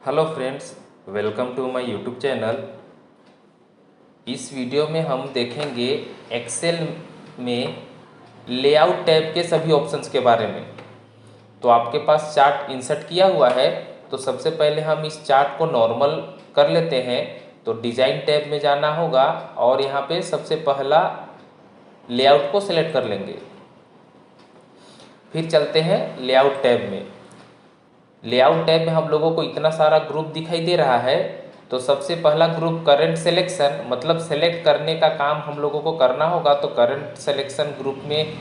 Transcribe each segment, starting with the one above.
Hello friends, welcome to my YouTube channel. इस video में हम देखेंगे एक्सेल में लेआउट टैब के सभी ऑप्शंस के बारे में। तो आपके पास चार्ट इंसर्ट किया हुआ है, तो सबसे पहले हम इस चार्ट को नॉर्मल कर लेते हैं। तो डिज़ाइन टैब में जाना होगा और यहाँ पे सबसे पहला लेआउट को सिलेक्ट कर लेंगे। फिर चलते हैं लेआउट टैब में। लेआउट टैब में हम लोगों को इतना सारा ग्रुप दिखाई दे रहा है। तो सबसे पहला ग्रुप करंट सिलेक्शन, मतलब सेलेक्ट करने का काम हम लोगों को करना होगा। तो करंट सिलेक्शन ग्रुप में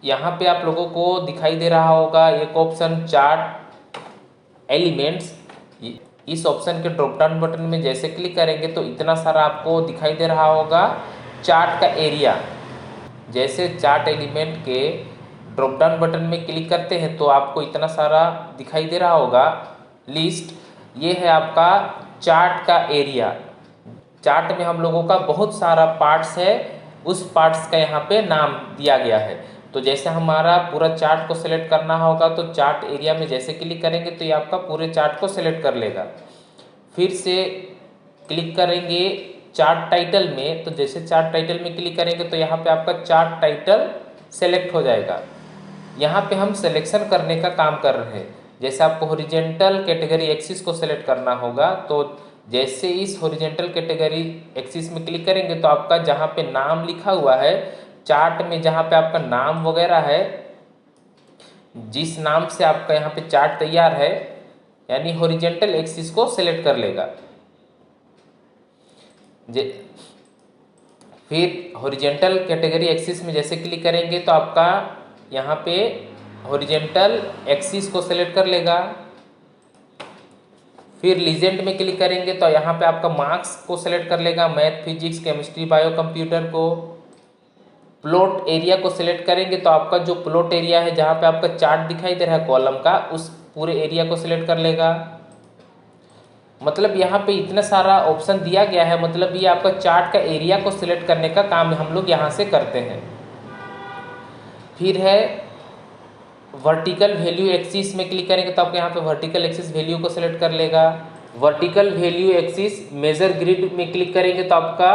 यहाँ पे आप लोगों को दिखाई दे रहा होगा एक ऑप्शन चार्ट एलिमेंट्स। इस ऑप्शन के ड्रॉप डाउन बटन में जैसे क्लिक करेंगे तो इतना सारा आपको दिखाई दे रहा होगा चार्ट का एरिया। जैसे चार्ट एलिमेंट के ड्रॉप डाउन बटन में क्लिक करते हैं तो आपको इतना सारा दिखाई दे रहा होगा लिस्ट। ये है आपका चार्ट का एरिया। चार्ट में हम लोगों का बहुत सारा पार्ट्स है, उस पार्ट्स का यहाँ पे नाम दिया गया है। तो जैसे हमारा पूरा चार्ट को सिलेक्ट करना होगा तो चार्ट एरिया में जैसे क्लिक करेंगे तो ये आपका पूरे चार्ट को सिलेक्ट कर लेगा। फिर से क्लिक करेंगे चार्ट टाइटल में, तो जैसे चार्ट टाइटल में क्लिक करेंगे तो यहाँ पे आपका चार्ट टाइटल सेलेक्ट हो जाएगा। यहाँ पे हम सिलेक्शन करने का काम कर रहे हैं। जैसे आपको हॉरिजॉन्टल कैटेगरी एक्सिस को सिलेक्ट करना होगा, तो जैसे इस हॉरिजॉन्टल कैटेगरी एक्सिस में क्लिक करेंगे तो आपका जहाँ पे नाम लिखा हुआ है चार्ट में, जहाँ पे आपका नाम वगैरह है, जिस नाम से आपका यहाँ पे चार्ट तैयार है, यानी हॉरिजॉन्टल एक्सिस को सिलेक्ट कर लेगा। फिर हॉरिजॉन्टल कैटेगरी एक्सिस में जैसे क्लिक करेंगे तो आपका यहाँ पे हॉरिजॉन्टल एक्सिस को सिलेक्ट कर लेगा। फिर लीजेंड में क्लिक करेंगे तो यहाँ पे आपका मार्क्स को सिलेक्ट कर लेगा, math, physics, chemistry, bio, computer को। प्लॉट एरिया को सिलेक्ट करेंगे तो आपका जो प्लॉट एरिया है जहाँ पे आपका चार्ट दिखाई दे रहा है कॉलम का, उस पूरे एरिया को सिलेक्ट कर लेगा। मतलब यहाँ पे इतना सारा ऑप्शन दिया गया है, मतलब ये आपका चार्ट का एरिया को सिलेक्ट करने का काम हम लोग यहाँ से करते हैं। फिर है वर्टिकल वैल्यू एक्सिस में क्लिक करेंगे तो आपको यहाँ पे वर्टिकल एक्सिस वैल्यू को सिलेक्ट कर लेगा। Vertical value axis major grid में क्लिक करेंगे तो आपका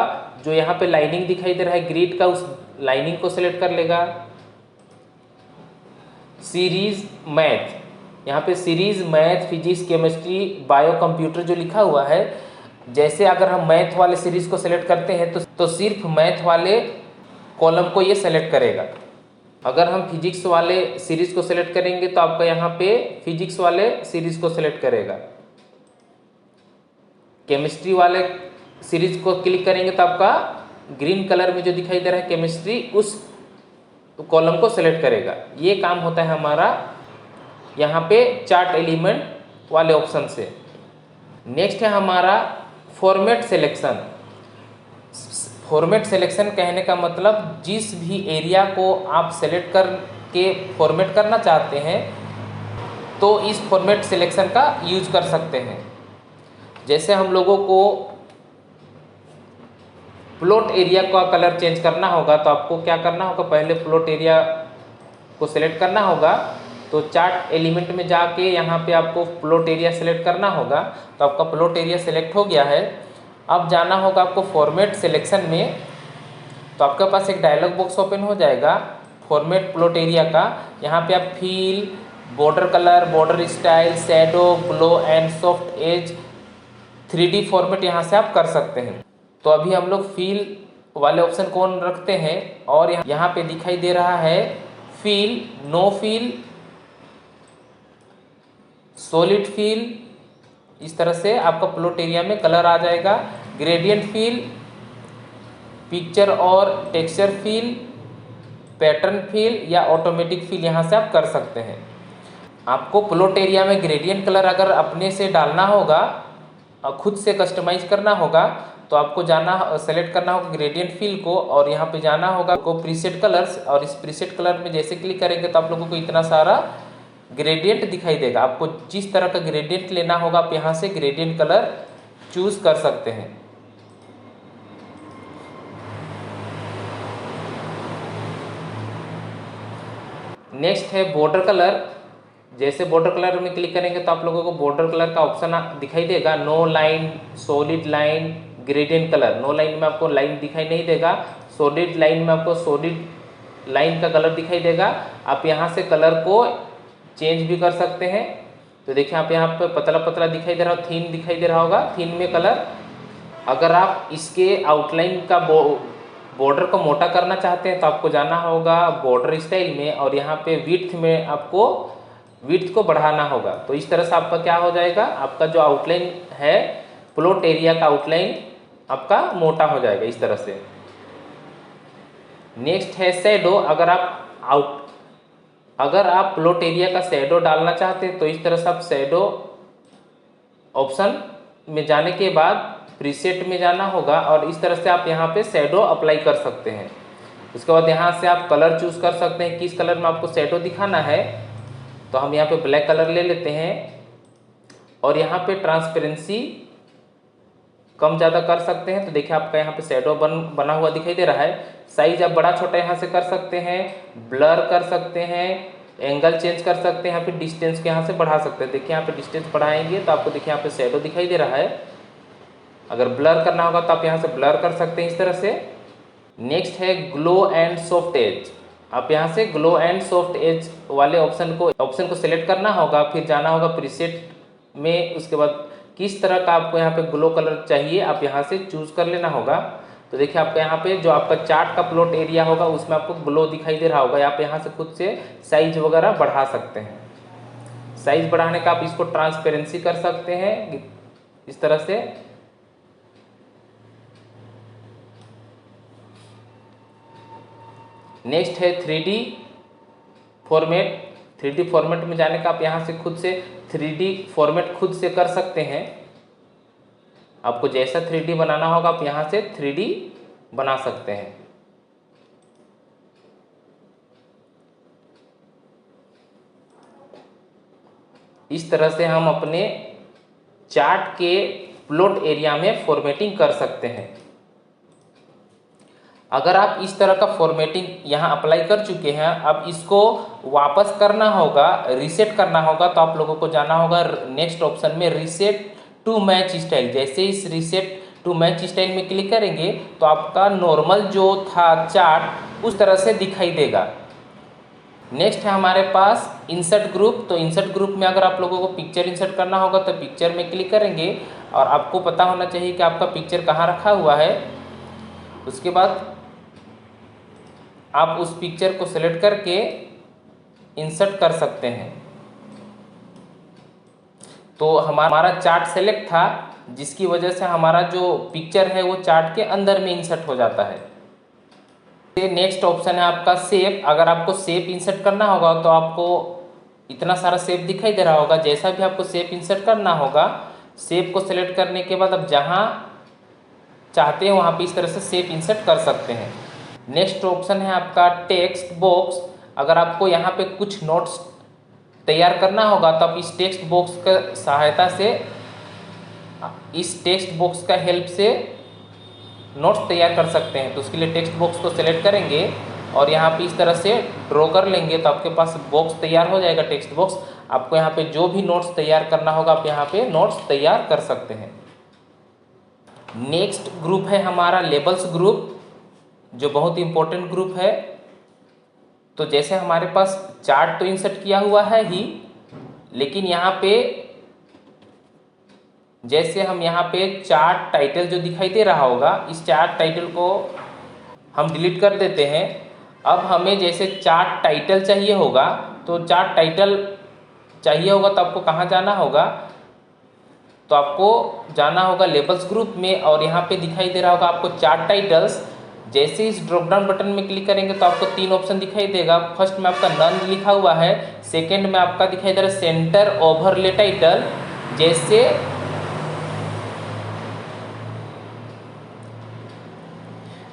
जो यहाँ पे लाइनिंग दिखाई दे रहा है ग्रिड का, उस लाइनिंग को सिलेक्ट कर लेगा। सीरीज मैथ, यहाँ पे series math, physics, chemistry, bio, computer जो लिखा हुआ है, जैसे अगर हम मैथ वाले सीरीज को सिलेक्ट करते हैं तो सिर्फ मैथ वाले कॉलम को ये सेलेक्ट करेगा। अगर हम फिजिक्स वाले सीरीज को सिलेक्ट करेंगे तो आपका यहाँ पे फिजिक्स वाले सीरीज को सिलेक्ट करेगा। केमिस्ट्री वाले सीरीज को क्लिक करेंगे तो आपका ग्रीन कलर में जो दिखाई दे रहा है केमिस्ट्री, उस कॉलम को सिलेक्ट करेगा। ये काम होता है हमारा यहाँ पे चार्ट एलिमेंट वाले ऑप्शन से। नेक्स्ट है हमारा फॉर्मेट सिलेक्शन। फॉर्मेट सिलेक्शन कहने का मतलब जिस भी एरिया को आप सेलेक्ट करके फॉर्मेट करना चाहते हैं तो इस फॉर्मेट सिलेक्शन का यूज कर सकते हैं। जैसे हम लोगों को प्लॉट एरिया का कलर चेंज करना होगा तो आपको क्या करना होगा, पहले प्लॉट एरिया को सिलेक्ट करना होगा। तो चार्ट एलिमेंट में जाके यहाँ पे आपको प्लॉट एरिया सेलेक्ट करना होगा। तो आपका प्लॉट एरिया सेलेक्ट हो गया है। अब जाना होगा आपको फॉर्मेट सिलेक्शन में, तो आपके पास एक डायलॉग बॉक्स ओपन हो जाएगा फॉर्मेट प्लॉट एरिया का। यहाँ पे आप fill, border colour, border style, shadow, glow and soft edge, 3D format यहाँ से आप कर सकते हैं। तो अभी हम लोग फील वाले ऑप्शन को ऑन रखते हैं और यहाँ पे दिखाई दे रहा है feel, no feel, solid feel. इस तरह से आपका प्लॉट एरिया में कलर आ जाएगा। ग्रेडियंट फील, पिक्चर और टेक्सचर फील, पैटर्न फील या ऑटोमेटिक फील यहाँ से आप कर सकते हैं। आपको प्लॉट एरिया में ग्रेडियंट कलर अगर अपने से डालना होगा, खुद से कस्टमाइज करना होगा, तो आपको जाना सेलेक्ट करना होगा ग्रेडियंट फील को और यहाँ पे जाना होगा आपको प्रीसेट कलर्स। और इस प्रीसेट कलर में जैसे क्लिक करेंगे तो आप लोगों को इतना सारा ग्रेडियंट दिखाई देगा। आपको जिस तरह का ग्रेडियंट लेना होगा आप यहाँ से ग्रेडियंट कलर चूज कर सकते हैं। नेक्स्ट है बॉर्डर कलर। जैसे बॉर्डर कलर में क्लिक करेंगे तो आप लोगों को बॉर्डर कलर का ऑप्शन दिखाई देगा, no line, solid line, gradient colour. No line में आपको लाइन दिखाई नहीं देगा, सॉलिड लाइन में आपको सॉलिड लाइन का कलर दिखाई देगा। आप यहाँ से कलर को चेंज भी कर सकते हैं। तो देखिए आप यहाँ पे पतला पतला दिखाई दे रहा हो, थीन दिखाई दे रहा होगा, थीन में कलर। अगर आप इसके आउटलाइन का बॉर्डर को मोटा करना चाहते हैं तो आपको जाना होगा बॉर्डर स्टाइल में, और यहाँ पे विड्थ में आपको विड्थ को बढ़ाना होगा। तो इस तरह से आपका क्या हो जाएगा, आपका जो आउटलाइन है प्लॉट एरिया का आउटलाइन आपका मोटा हो जाएगा इस तरह से। नेक्स्ट है शैडो। अगर आप प्लॉट एरिया का शैडो डालना चाहते हैं तो इस तरह से आप शैडो ऑप्शन में जाने के बाद प्रीसेट में जाना होगा, और इस तरह से आप यहाँ पे शैडो अप्लाई कर सकते हैं। उसके बाद यहाँ से आप कलर चूज कर सकते हैं, किस कलर में आपको शैडो दिखाना है। तो हम यहाँ पे ब्लैक कलर ले लेते हैं, और यहाँ पे ट्रांसपेरेंसी कम ज़्यादा कर सकते हैं। तो देखिए आपका यहाँ पे शैडो बना हुआ दिखाई दे रहा है। साइज आप बड़ा छोटा यहाँ से कर सकते हैं, ब्लर कर सकते हैं, एंगल चेंज कर सकते हैं, यहाँ पे डिस्टेंस के यहाँ से बढ़ा सकते हैं। देखिए यहाँ पे डिस्टेंस बढ़ाएंगे तो आपको देखिए यहाँ पे शैडो दिखाई दे रहा है। अगर ब्लर करना होगा तो आप यहाँ से ब्लर कर सकते हैं इस तरह से। नेक्स्ट है ग्लो एंड सॉफ्ट एज। आप यहाँ से ग्लो एंड सॉफ्ट एज वाले ऑप्शन को सिलेक्ट करना होगा, फिर जाना होगा प्रीसेट में। उसके बाद किस तरह का आपको यहाँ पे ग्लो कलर चाहिए आप यहाँ से चूज कर लेना होगा। तो देखिए आपका यहाँ पे जो आपका चार्ट का प्लॉट एरिया होगा उसमें आपको ग्लो दिखाई दे रहा होगा। आप यहाँ से खुद से साइज वगैरह बढ़ा सकते हैं। साइज बढ़ाने का आप इसको ट्रांसपेरेंसी कर सकते हैं इस तरह से। नेक्स्ट है 3D फॉर्मेट। 3D फॉर्मेट में जाने का आप यहाँ से खुद से 3D फॉर्मेट खुद से कर सकते हैं। आपको जैसा 3D बनाना होगा आप यहाँ से 3D बना सकते हैं। इस तरह से हम अपने चार्ट के प्लॉट एरिया में फॉर्मेटिंग कर सकते हैं। अगर आप इस तरह का फॉर्मेटिंग यहाँ अप्लाई कर चुके हैं, अब इसको वापस करना होगा, रीसेट करना होगा, तो आप लोगों को जाना होगा नेक्स्ट ऑप्शन में रीसेट टू मैच स्टाइल। जैसे इस रीसेट टू मैच स्टाइल में क्लिक करेंगे तो आपका नॉर्मल जो था चार्ट उस तरह से दिखाई देगा। नेक्स्ट है हमारे पास इंसर्ट ग्रुप। तो इंसर्ट ग्रुप में अगर आप लोगों को पिक्चर इंसर्ट करना होगा तो पिक्चर में क्लिक करेंगे, और आपको पता होना चाहिए कि आपका पिक्चर कहाँ रखा हुआ है। उसके बाद आप उस पिक्चर को सिलेक्ट करके इंसर्ट कर सकते हैं। तो हमारा चार्ट सेलेक्ट था, जिसकी वजह से हमारा जो पिक्चर है वो चार्ट के अंदर में इंसर्ट हो जाता है। नेक्स्ट ऑप्शन है आपका शेप। अगर आपको शेप इंसर्ट करना होगा तो आपको इतना सारा शेप दिखाई दे रहा होगा। जैसा भी आपको शेप इंसर्ट करना होगा, शेप को सिलेक्ट करने के बाद अब जहाँ चाहते हैं वहाँ पे इस तरह से शेप इंसर्ट कर सकते हैं। नेक्स्ट ऑप्शन है आपका टेक्स्ट बॉक्स। अगर आपको यहाँ पे कुछ नोट्स तैयार करना होगा तो आप इस टेक्स्ट बॉक्स का सहायता से, इस टेक्स्ट बॉक्स का हेल्प से नोट्स तैयार कर सकते हैं। तो उसके लिए टेक्स्ट बॉक्स को सिलेक्ट करेंगे और यहाँ पे इस तरह से ड्रॉ कर लेंगे तो आपके पास बॉक्स तैयार हो जाएगा, टेक्स्ट बॉक्स। आपको यहाँ पे जो भी नोट्स तैयार करना होगा आप यहाँ पे नोट्स तैयार कर सकते हैं। नेक्स्ट ग्रुप है हमारा लेबल्स ग्रुप, जो बहुत इंपॉर्टेंट ग्रुप है। तो जैसे हमारे पास चार्ट तो इंसर्ट किया हुआ है ही, लेकिन यहाँ पे जैसे हम यहाँ पे चार्ट टाइटल जो दिखाई दे रहा होगा, इस चार्ट टाइटल को हम डिलीट कर देते हैं। अब हमें जैसे चार्ट टाइटल चाहिए होगा, तो चार्ट टाइटल चाहिए होगा तो आपको कहाँ जाना होगा, तो आपको जाना होगा लेबल्स ग्रुप में, और यहाँ पे दिखाई दे रहा होगा आपको चार्ट टाइटल्स। जैसे इस ड्रॉप डाउन बटन में क्लिक करेंगे तो आपको 3 ऑप्शन दिखाई देगा। फर्स्ट में आपका नन लिखा हुआ है, सेकंड में आपका दिखाई दे रहा है सेंटर ओवरले टाइटल।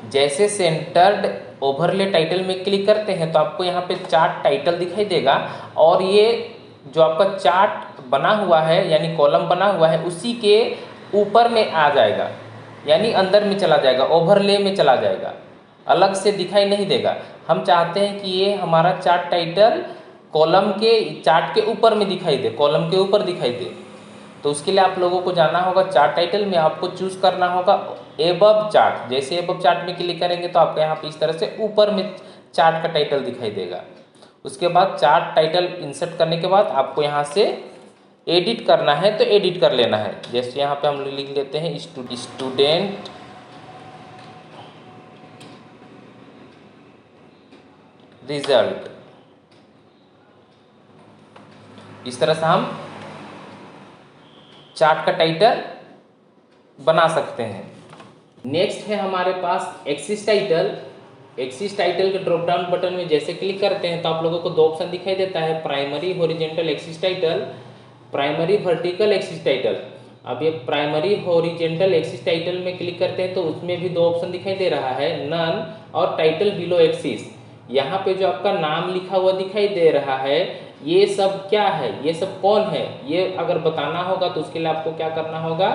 जैसे सेंटर्ड ओवरले टाइटल में क्लिक करते हैं तो आपको यहाँ पे चार्ट टाइटल दिखाई देगा, और ये जो आपका चार्ट बना हुआ है यानी कॉलम बना हुआ है उसी के ऊपर में आ जाएगा, यानी अंदर में चला जाएगा, ओवरले में चला जाएगा, अलग से दिखाई नहीं देगा। हम चाहते हैं कि ये हमारा चार्ट टाइटल कॉलम के चार्ट के ऊपर में दिखाई दे, कॉलम के ऊपर दिखाई दे। तो उसके लिए आप लोगों को जाना होगा चार्ट टाइटल में, आपको चूज करना होगा एबव चार्ट। जैसे एबव चार्ट में क्लिक करेंगे तो आपको यहाँ पे इस तरह से ऊपर में चार्ट का टाइटल दिखाई देगा। उसके बाद चार्ट टाइटल इंसर्ट करने के बाद आपको यहाँ से एडिट करना है तो एडिट कर लेना है। जैसे यहाँ पे हम लिख लेते हैं स्टूडेंट रिजल्ट। इस तरह से हम चार्ट का टाइटल बना सकते हैं। नेक्स्ट है हमारे पास एक्सिस टाइटल। एक्सिस टाइटल के ड्रॉप डाउन बटन में जैसे क्लिक करते हैं तो आप लोगों को दो ऑप्शन दिखाई देता है, primary horizontal axis title, primary vertical axis title. अब ये प्राइमरी हॉरिजॉन्टल एक्सिस टाइटल में क्लिक करते हैं तो उसमें भी दो ऑप्शन दिखाई दे रहा है, नन और टाइटल बिलो एक्सिस। यहाँ पे जो आपका नाम लिखा हुआ दिखाई दे रहा है, ये सब क्या है, ये सब कौन है, ये अगर बताना होगा तो उसके लिए आपको क्या करना होगा,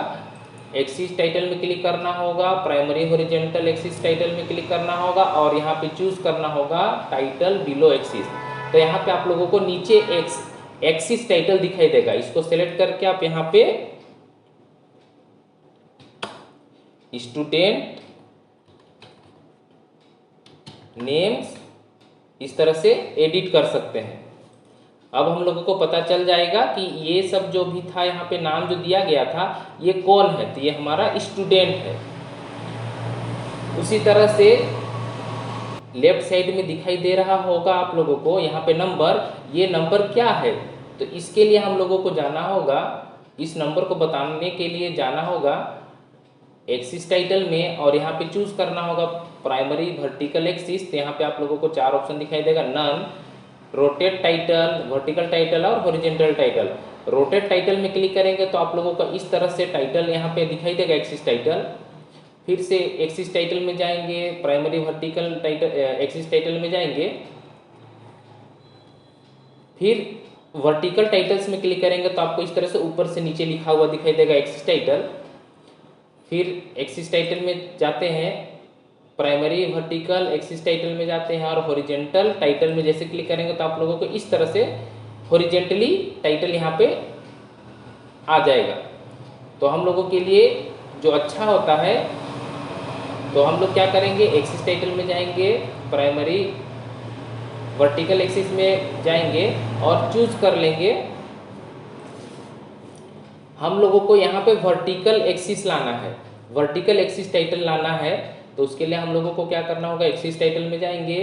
एक्सिस टाइटल में क्लिक करना होगा, प्राइमरी हॉरिजॉन्टल एक्सिस टाइटल में क्लिक करना होगा और यहाँ पे चूज करना होगा टाइटल बिलो एक्सिस। तो यहाँ पे आप लोगों को नीचे एक्सिस टाइटल दिखाई देगा, इसको सेलेक्ट करके आप यहाँ पे स्टूडेंट नेम्स इस तरह से एडिट कर सकते हैं। अब हम लोगों को पता चल जाएगा कि ये सब जो भी था यहाँ पे नाम जो दिया गया था ये कौन है, तो ये हमारा स्टूडेंट है। उसी तरह से लेफ्ट साइड में दिखाई दे रहा होगा आप लोगों को यहाँ पे नंबर, ये नंबर क्या है, तो इसके लिए हम लोगों को जाना होगा, इस नंबर को बताने के लिए जाना होगा एक्सिस टाइटल में और यहाँ पे चूज करना होगा प्राइमरी वर्टिकल एक्सिस। तो यहाँ पे आप लोगों को चार ऑप्शन दिखाई देगा, none, rotate title, vertical title और हॉरिजॉन्टल टाइटल। रोटेट टाइटल में क्लिक करेंगे तो आप लोगों को इस तरह से टाइटल यहाँ पे दिखाई देगा एक्सिस टाइटल। फिर से एक्सिस टाइटल में जाएंगे, primary vertical title axis title में जाएंगे, फिर वर्टिकल टाइटल्स में क्लिक करेंगे तो आपको इस तरह से ऊपर से नीचे लिखा हुआ दिखाई देगा एक्सिस टाइटल। फिर एक्सिस टाइटल में जाते हैं, प्राइमरी वर्टिकल एक्सिस टाइटल में जाते हैं और हॉरिजॉन्टल टाइटल में जैसे क्लिक करेंगे तो आप लोगों को इस तरह से हॉरिजॉन्टली टाइटल यहाँ पे आ जाएगा। तो हम लोगों के लिए जो अच्छा होता है, तो हम लोग क्या करेंगे, एक्सिस टाइटल में जाएंगे, प्राइमरी वर्टिकल एक्सिस में जाएंगे और चूज कर लेंगे, हम लोगों को यहाँ पे वर्टिकल एक्सिस लाना है, वर्टिकल एक्सिस टाइटल लाना है। तो उसके लिए हम लोगों को क्या करना होगा, एक्सिस टाइटल में जाएंगे,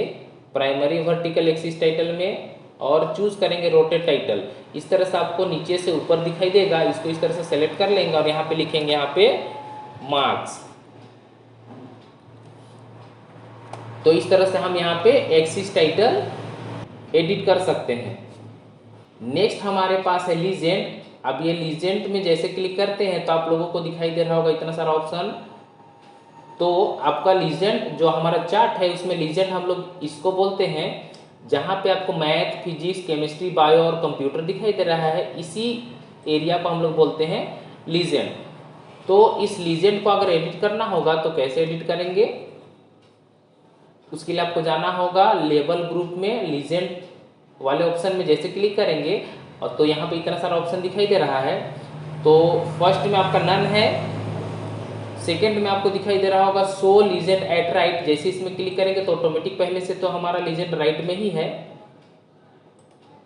प्राइमरी वर्टिकल एक्सिस टाइटल में और चूज करेंगे रोटेट टाइटल। इस तरह से आपको नीचे से ऊपर दिखाई देगा, इसको इस तरह से सेलेक्ट कर लेंगे और यहाँ पे लिखेंगे यहाँ पे मार्क्स। तो इस तरह से हम यहाँ पे एक्सिस टाइटल एडिट कर सकते हैं। नेक्स्ट हमारे पास है लीजेंड। अब ये लीजेंड में जैसे क्लिक करते हैं तो आप लोगों को दिखाई दे रहा होगा इतना सारा ऑप्शन। तो आपका लीजेंड जो हमारा चार्ट है उसमें लीजेंड हम लोग इसको बोलते हैं, जहाँ पे आपको मैथ, फिजिक्स, केमिस्ट्री, बायो और कंप्यूटर दिखाई दे रहा है, इसी एरिया को हम लोग बोलते हैं लीजेंड। तो इस लीजेंड को अगर एडिट करना होगा तो कैसे एडिट करेंगे, उसके लिए आपको जाना होगा लेबल ग्रुप में, लीजेंड वाले ऑप्शन में जैसे क्लिक करेंगे और तो यहाँ पे इतना सारा ऑप्शन दिखाई दे रहा है। तो फर्स्ट में आपका नन है, सेकंड में आपको दिखाई दे रहा होगा शो लीजेंड एट राइट, जैसे इसमें क्लिक करेंगे तो ऑटोमेटिक पहले से तो हमारा लीजेंड राइट में ही है।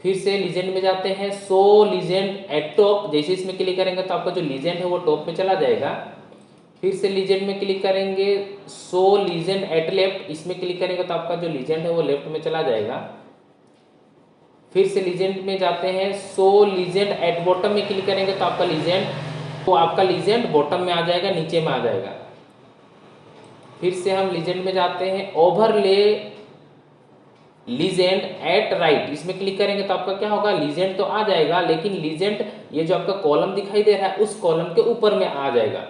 फिर से लीजेंड में जाते हैं, शो लीजेंड एट टॉप, जैसे इसमें क्लिक करेंगे तो आपका जो लीजेंड है वो टॉप में चला जाएगा। फिर से लीजेंड में क्लिक करेंगे, शो लीजेंड एट लेफ्ट, इसमें क्लिक करेंगे तो आपका जो लीजेंड है वो लेफ्ट में चला जाएगा। फिर से लीजेंड में जाते हैं, शो लीजेंड एट बॉटम में क्लिक करेंगे तो आपका लीजेंड, तो आपका लीजेंड बॉटम में आ जाएगा, नीचे में आ जाएगा। फिर से हम लीजेंड में जाते हैं, ओवरले लीजेंड एट राइट, इसमें क्लिक करेंगे तो आपका क्या होगा, लीजेंड तो आ जाएगा लेकिन लीजेंड ये जो आपका कॉलम दिखाई दे रहा है उस कॉलम के ऊपर में आ जाएगा।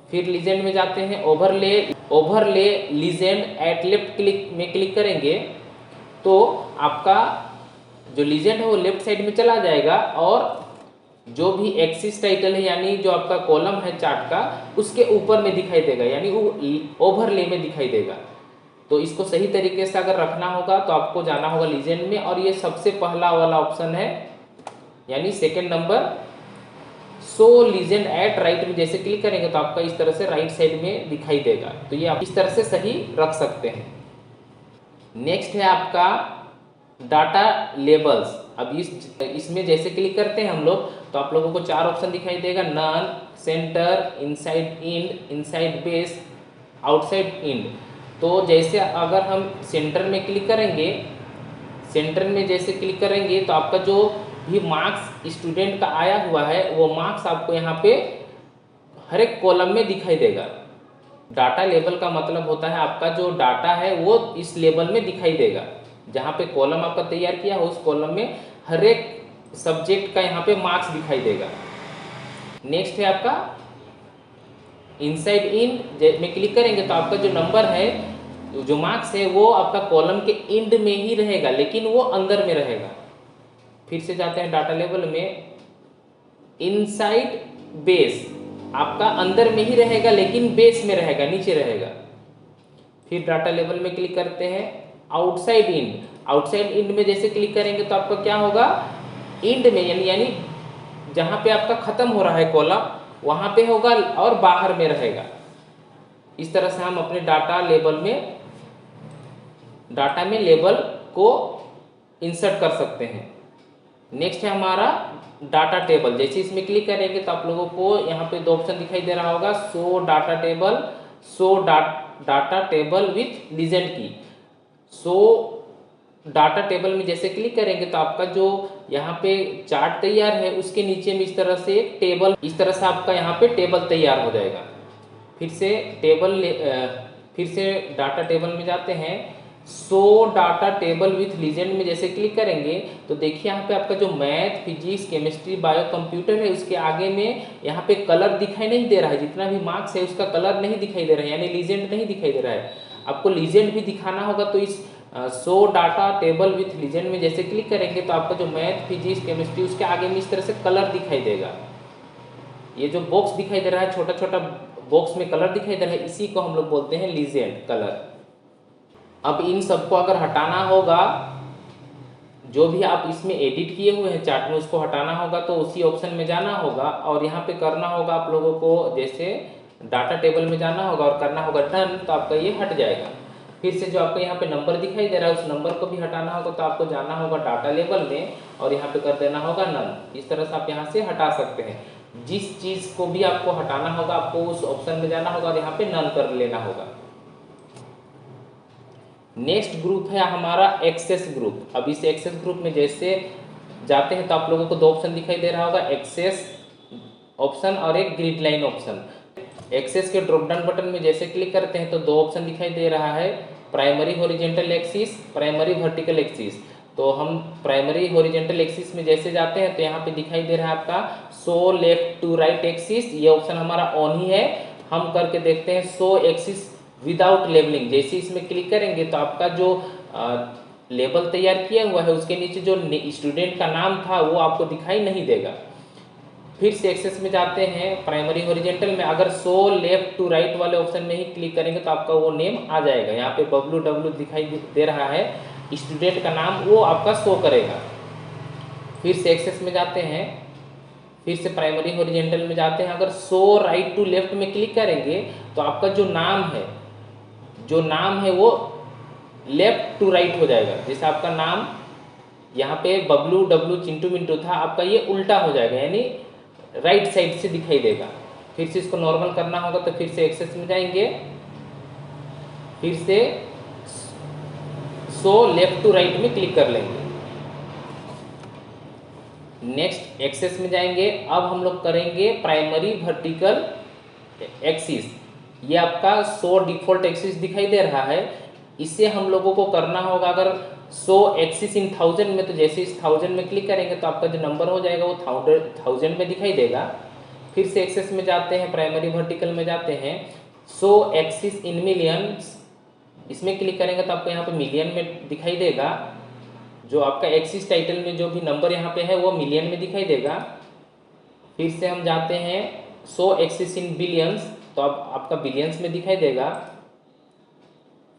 फिर लीजेंड में जाते हैं, ओवरले लीजेंड एट लेफ्ट में क्लिक करेंगे तो आपका जो लीजेंड है वो लेफ्ट साइड में चला जाएगा और जो भी एक्सिस टाइटल है यानी जो आपका कॉलम है चार्ट का उसके ऊपर में दिखाई देगा, यानी वो ओवरले में दिखाई देगा। तो इसको सही तरीके से अगर रखना होगा तो आपको जाना होगा लीजेंड में, और ये सबसे पहला वाला ऑप्शन है यानी सेकेंड नंबर, सो लीजेंड एट राइट में जैसे क्लिक करेंगे तो आपका इस तरह से राइट साइड में दिखाई देगा। तो ये आप इस तरह से सही रख सकते हैं। नेक्स्ट है आपका डाटा लेबल्स। अब इसमें जैसे क्लिक करते हैं हम लोग तो आप लोगों को 4 ऑप्शन दिखाई देगा, none, centre, inside end, inside base, outside end. तो जैसे अगर हम सेंटर में क्लिक करेंगे, सेंटर में जैसे क्लिक करेंगे तो आपका जो भी मार्क्स स्टूडेंट का आया हुआ है वो मार्क्स आपको यहाँ पे हर एक कॉलम में दिखाई देगा। डाटा लेबल का मतलब होता है आपका जो डाटा है वो इस लेबल में दिखाई देगा, जहाँ पे कॉलम आपका तैयार किया हो उस कॉलम में हर एक सब्जेक्ट का यहाँ पे मार्क्स दिखाई देगा। नेक्स्ट है आपका इनसाइड इंड में क्लिक करेंगे तो आपका जो नंबर है, जो मार्क्स है वो आपका कॉलम के इंड में ही रहेगा, लेकिन वो अंदर में रहेगा। फिर से जाते हैं डाटा लेबल में, इनसाइड बेस आपका अंदर में ही रहेगा लेकिन बेस में रहेगा, नीचे रहेगा। फिर डाटा लेबल में क्लिक करते हैं, आउटसाइड इंड। आउटसाइड इंड में जैसे क्लिक करेंगे तो आपका क्या होगा, इंड में यानी जहां पे आपका खत्म हो रहा है कॉलम वहां पे होगा और बाहर में रहेगा। इस तरह से हम अपने डाटा में लेबल को इंसर्ट कर सकते हैं। नेक्स्ट है हमारा डाटा टेबल। जैसे इसमें क्लिक करेंगे तो आप लोगों को यहाँ पे 2 ऑप्शन दिखाई दे रहा होगा, show data table, show data table with legend की। शो डाटा टेबल में जैसे क्लिक करेंगे तो आपका जो यहाँ पे चार्ट तैयार है उसके नीचे में इस तरह से एक टेबल, इस तरह से आपका यहाँ पे टेबल तैयार हो जाएगा। फिर से डाटा टेबल में जाते हैं, सो डाटा टेबल विथ लीजेंड में जैसे क्लिक करेंगे तो देखिए यहाँ पे आपका जो math, physics, chemistry, bio, computer है उसके आगे में यहाँ पे कलर दिखाई नहीं दे रहा है, जितना भी मार्क्स है उसका कलर नहीं दिखाई दे रहा है, यानी लीजेंड नहीं दिखाई दे रहा है। आपको लीजेंड भी दिखाना होगा तो इस show data table with legend में जैसे क्लिक करेंगे तो आपका जो मैथ, फिजिक्स, केमिस्ट्री उसके आगे में इस तरह से कलर दिखाई देगा। ये जो बॉक्स दिखाई दे रहा है, छोटा छोटा बॉक्स में कलर दिखाई दे रहा है, इसी को हम लोग बोलते हैं लीजेंड कलर। अब इन सबको अगर हटाना होगा, जो भी आप इसमें एडिट किए हुए हैं चार्ट में उसको हटाना होगा तो उसी ऑप्शन में जाना होगा और यहाँ पे करना होगा आप लोगों को, जैसे डाटा टेबल में जाना होगा और करना होगा डन, तो आपका ये हट जाएगा। फिर से जो आपको यहाँ पे नंबर दिखाई दे रहा है उस नंबर को भी हटाना होगा तो आपको जाना होगा डाटा लेबल में और यहाँ पे कर देना होगा नन। इस तरह से आप यहाँ से हटा सकते हैं। जिस चीज़ को भी आपको हटाना होगा आपको उस ऑप्शन में जाना होगा और यहाँ पे नन कर लेना होगा। नेक्स्ट ग्रुप है हमारा एक्सेस ग्रुप। अब इस एक्सेस ग्रुप में जैसे जाते हैं तो आप लोगों को 2 ऑप्शन दिखाई दे रहा होगा, एक्सेस ऑप्शन और एक ग्रिड लाइन ऑप्शन। एक्सेस के ड्रॉप डाउन बटन में जैसे क्लिक करते हैं तो 2 ऑप्शन दिखाई दे रहा है, primary horizontal axis, primary vertical axis. तो हम प्राइमरी हॉरिजॉन्टल एक्सिस में जैसे जाते हैं तो यहाँ पे दिखाई दे रहा है आपका show left to right axis, ये ऑप्शन हमारा ऑन ही है। हम करके देखते हैं शो एक्सिस विदाउट लेबलिंग। जैसे इसमें क्लिक करेंगे तो आपका जो लेबल तैयार किया हुआ है उसके नीचे जो स्टूडेंट का नाम था वो आपको दिखाई नहीं देगा। फिर से एक्सेस में जाते हैं प्राइमरी हॉरिजॉन्टल में, अगर शो लेफ्ट टू राइट वाले ऑप्शन में ही क्लिक करेंगे तो आपका वो नेम आ जाएगा। यहाँ पे WW दिखाई दे रहा है, स्टूडेंट का नाम वो आपका शो करेगा। फिर से एक्सेस में जाते हैं, फिर से प्राइमरी हॉरिजॉन्टल में जाते हैं, अगर शो राइट टू लेफ्ट में क्लिक करेंगे तो आपका जो नाम है वो लेफ्ट टू राइट हो जाएगा। जैसे आपका नाम यहाँ पे बबलू, डब्लू, चिंटू, मिंटू था, आपका ये उल्टा हो जाएगा यानी राइट साइड से दिखाई देगा। फिर से इसको नॉर्मल करना होगा तो फिर से एक्सेस में जाएंगे, फिर से शो लेफ्ट टू राइट में क्लिक कर लेंगे। नेक्स्ट एक्सेस में जाएंगे, अब हम लोग करेंगे प्राइमरी वर्टिकल एक्सिस। ये आपका शो डिफॉल्ट एक्सिस दिखाई दे रहा है, इससे हम लोगों को करना होगा अगर शो एक्सिस इन 1000 में, तो जैसे इस 1000 में क्लिक करेंगे तो आपका जो नंबर हो जाएगा वो 1000 में दिखाई देगा। फिर से एक्सेस में जाते हैं, प्राइमरी वर्टिकल में जाते हैं, शो एक्सिस इन मिलियंस, इसमें क्लिक करेंगे तो आपको यहाँ पे मिलियन में दिखाई देगा। जो आपका एक्सिस टाइटल में जो भी नंबर यहाँ पे है वो मिलियन में दिखाई देगा। फिर से हम जाते हैं शो एक्सिस इन बिलियंस, तो अब आपका बिलियंस में दिखाई देगा।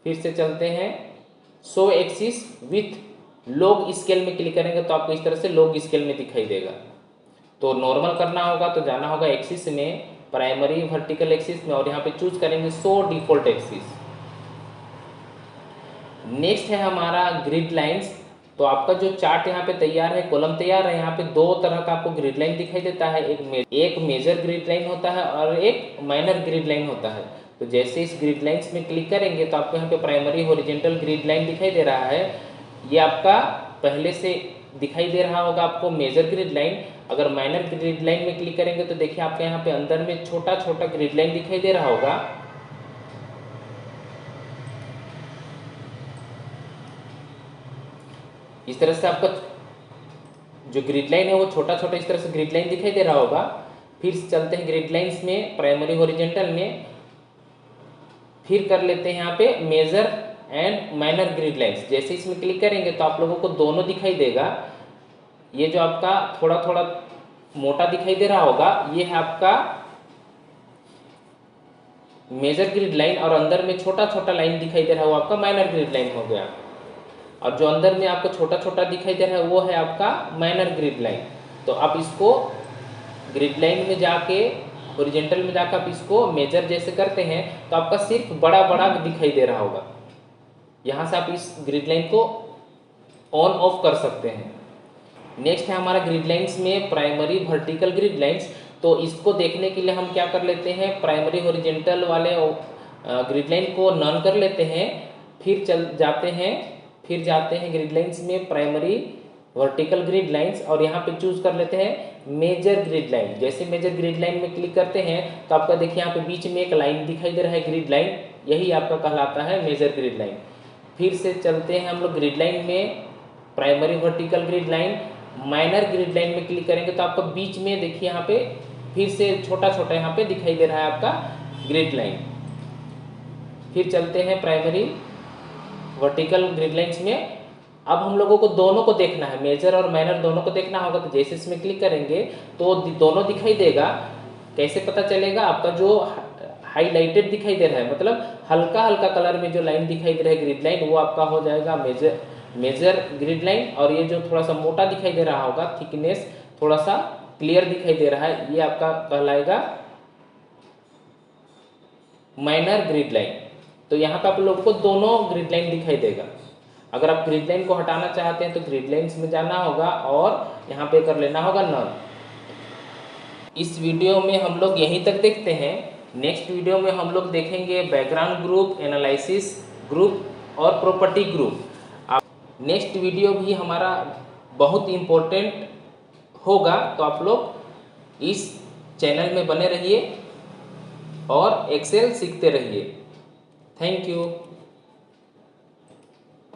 फिर से चलते हैं show axis with log scale में क्लिक करेंगे तो आपको इस तरह से लॉग स्केल में दिखाई देगा। तो नॉर्मल करना होगा तो जाना होगा एक्सिस में, प्राइमरी वर्टिकल एक्सिस में, और यहाँ पे चूज करेंगे शो डिफॉल्ट एक्सिस। नेक्स्ट है हमारा ग्रिड लाइंस। तो आपका जो चार्ट यहाँ पे तैयार है, कॉलम तैयार है, यहाँ पे दो तरह का आपको ग्रिड लाइन दिखाई देता है, एक मेजर ग्रिड लाइन होता है और एक माइनर ग्रिड लाइन होता है। तो जैसे इस ग्रिड लाइंस में क्लिक करेंगे तो आपको यहाँ पे प्राइमरी हॉरिजॉन्टल ग्रिड लाइन दिखाई दे रहा है। ये आपका पहले से दिखाई दे रहा होगा आपको मेजर ग्रिड लाइन। अगर माइनर ग्रिड लाइन में क्लिक करेंगे तो देखिए आपके यहाँ पे अंदर में छोटा छोटा ग्रिड लाइन दिखाई दे रहा होगा। इस तरह से आपका जो ग्रिड लाइन है वो छोटा छोटा इस तरह से ग्रिड लाइन दिखाई दे रहा होगा। फिर चलते हैं ग्रिड लाइंस में, प्राइमरी हॉरिजॉन्टल में, फिर कर लेते हैं यहाँ पे major and minor grid lines. जैसे इसमें क्लिक करेंगे तो आप लोगों को दोनों दिखाई देगा। ये जो आपका थोड़ा थोड़ा मोटा दिखाई दे रहा होगा ये है आपका मेजर ग्रिड लाइन, और अंदर में छोटा छोटा लाइन दिखाई दे रहा है वो आपका माइनर ग्रिड लाइन हो गया। और जो अंदर में आपको छोटा छोटा दिखाई दे रहा है वो है आपका माइनर ग्रिड लाइन। तो आप इसको ग्रिड लाइन में जाके हॉरिजॉन्टल में जाकर आप इसको मेजर जैसे करते हैं तो आपका सिर्फ बड़ा बड़ा दिखाई दे रहा होगा। यहाँ से आप इस ग्रिड लाइन को ऑन ऑफ कर सकते हैं। नेक्स्ट है हमारा ग्रिड लाइंस में प्राइमरी वर्टिकल ग्रिड लाइंस। तो इसको देखने के लिए हम क्या कर लेते हैं, प्राइमरी हॉरिजॉन्टल वाले ग्रिड लाइन को नॉन कर लेते हैं। फिर जाते हैं ग्रिड लाइंस में प्राइमरी वर्टिकल ग्रिड लाइंस, और यहाँ पे चूज कर लेते हैं मेजर ग्रिड लाइन। जैसे मेजर ग्रिड लाइन में क्लिक करते हैं तो आपका देखिए यहाँ पे बीच में एक लाइन दिखाई दे रहा है ग्रिड लाइन, यही आपका कहलाता है मेजर ग्रिड लाइन। फिर से चलते हैं हम लोग ग्रिड लाइन में, primary vertical grid line, minor grid line में क्लिक करेंगे तो आपको बीच में देखिए यहाँ पे फिर से छोटा छोटा यहाँ पे दिखाई दे रहा है आपका ग्रिड लाइन। फिर चलते हैं प्राइमरी वर्टिकल ग्रिड लाइंस में। अब हम लोगों को दोनों को देखना है, मेजर और माइनर दोनों को देखना होगा। तो जैसे इसमें क्लिक करेंगे तो दोनों दिखाई देगा। कैसे पता चलेगा, आपका जो हाईलाइटेड दिखाई दे रहा है, मतलब हल्का हल्का कलर में जो लाइन दिखाई दे रहा है ग्रिड लाइन, वो आपका हो जाएगा मेजर ग्रिड लाइन। और ये जो थोड़ा सा मोटा दिखाई दे रहा होगा, थिकनेस थोड़ा सा क्लियर दिखाई दे रहा है, ये आपका कहलाएगा माइनर ग्रिड लाइन। तो यहाँ पे आप लोगों को दोनों ग्रिड लाइन दिखाई देगा। अगर आप ग्रिड लाइन को हटाना चाहते हैं तो ग्रिड लाइंस में जाना होगा और यहाँ पे कर लेना होगा नॉन। इस वीडियो में हम लोग यहीं तक देखते हैं। नेक्स्ट वीडियो में हम लोग देखेंगे बैकग्राउंड ग्रुप, एनालिसिस ग्रुप और प्रॉपर्टी ग्रुप। नेक्स्ट वीडियो भी हमारा बहुत इम्पोर्टेंट होगा, तो आप लोग इस चैनल में बने रहिए और एक्सेल सीखते रहिए। Thank you.